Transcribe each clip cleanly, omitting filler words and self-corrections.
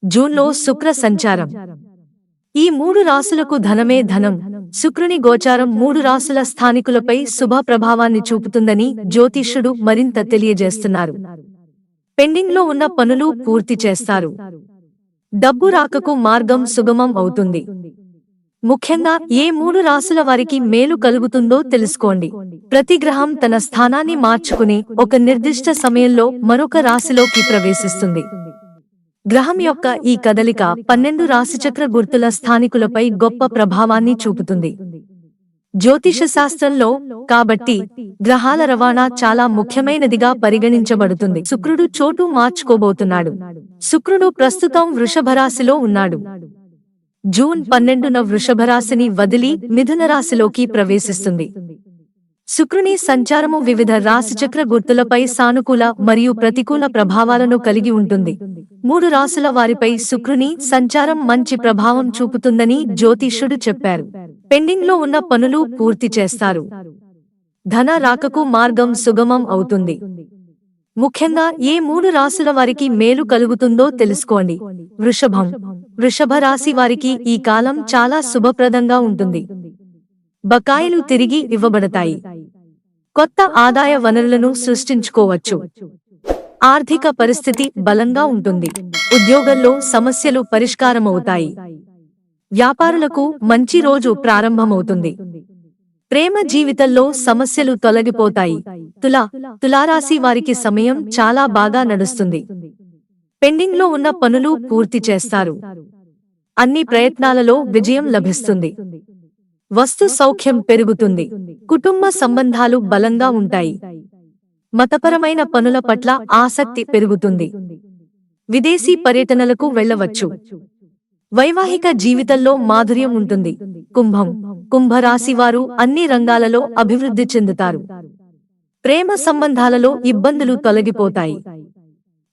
జూన్లో శుక్ర సంచారం. ఈ మూడు రాశులకు ధనమే ధనం. శుక్రుని గోచారం మూడు రాశుల స్థానికులపై శుభ ప్రభావాన్ని చూపుతుందని జ్యోతిష్యుడు మరింత తెలియజేస్తున్నారు. పెండింగ్లో ఉన్న పనులు పూర్తి చేస్తారు. డబ్బు రాకకు మార్గం సుగమం అవుతుంది. ముఖ్యంగా ఏ మూడు రాశుల వారికి మేలు కలుగుతుందో తెలుసుకోండి. ప్రతి గ్రహం తన స్థానాన్ని మార్చుకుని ఒక నిర్దిష్ట సమయంలో మరొక రాశిలోకి ప్రవేశిస్తుంది. గ్రహం యొక్క ఈ కదలిక 12 రాశిచక్ర గుర్తుల స్థానికులపై గొప్ప ప్రభావాన్ని చూపుతుంది. జ్యోతిష శాస్త్రంలో కాబట్టి గ్రహాల రవాణా చాలా ముఖ్యమైనదిగా పరిగణించబడుతుంది. శుక్రుడు చోటు మార్చుకోబోతున్నాడు. శుక్రుడు ప్రస్తుతం వృషభరాశిలో ఉన్నాడు. జూన్ 12న వృషభరాశిని వదిలి మిథున రాశిలోకి ప్రవేశిస్తుంది. శుక్రుని సంచారము వివిధ రాశిచక్ర గుర్తులపై సానుకూల మరియు ప్రతికూల ప్రభావాలను కలిగి ఉంటుంది. మూడు రాశుల వారిపై శుక్రుని సంచారం మంచి ప్రభావం చూపుతుందని జ్యోతిష్యుడు చెప్పారు. పెండింగ్లో ఉన్న పనులు పూర్తి చేస్తారు. ధన రాకకు మార్గం సుగమం అవుతుంది. ముఖ్యంగా ఏ మూడు రాశుల వారికి మేలు కలుగుతుందో తెలుసుకోండి. వృషభం. వృషభ రాశి వారికి ఈ కాలం చాలా శుభప్రదంగా ఉంటుంది. బకాయిలు తిరిగి ఇవ్వబడతాయి. కొత్త ఆదాయ వనరులను సృష్టించుకోవచ్చు. ఆర్థిక పరిస్థితి బలంగా ఉంటుంది. ఉద్యోగంలో సమస్యలు పరిష్కారమవుతాయి. వ్యాపారులకు మంచి రోజు ప్రారంభమవుతుంది. ప్రేమ జీవితంలో సమస్యలు తొలగిపోతాయి. తులారాశి వారికి సమయం చాలా బాగా నడుస్తుంది. పెండింగ్లో ఉన్న పనులు పూర్తి చేస్తారు. అన్ని ప్రయత్నాలలో విజయం లభిస్తుంది. వస్తు సౌఖ్యం పెరుగుతుంది. కుటుంబ సంబంధాలు బలంగా ఉంటాయి. మతపరమైన పనుల పట్ల ఆసక్తి పెరుగుతుంది. విదేశీ పర్యటనలకు వెళ్ళవచ్చు. వైవాహిక జీవితంలో మాధుర్యం ఉంటుంది. కుంభం. కుంభరాశివారు అన్ని రంగాలలో అభివృద్ధి చెందుతారు. ప్రేమ సంబంధాలలో ఇబ్బందులు తొలగిపోతాయి.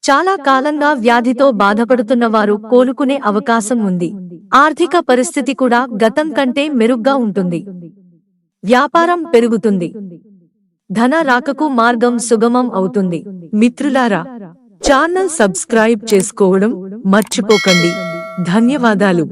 చాలా కాలంగా వ్యాధితో బాధపడుతున్న వారు కోలుకునే అవకాశం ఉంది. ఆర్థిక పరిస్థితి కూడా గతం కంటే మెరుగ్గా ఉంటుంది. వ్యాపారం పెరుగుతుంది. ధన రాకకు మార్గం సుగమం అవుతుంది. మిత్రులారా, ఛానల్ సబ్స్క్రైబ్ చేసుకోవడం మర్చిపోకండి. ధన్యవాదాలు.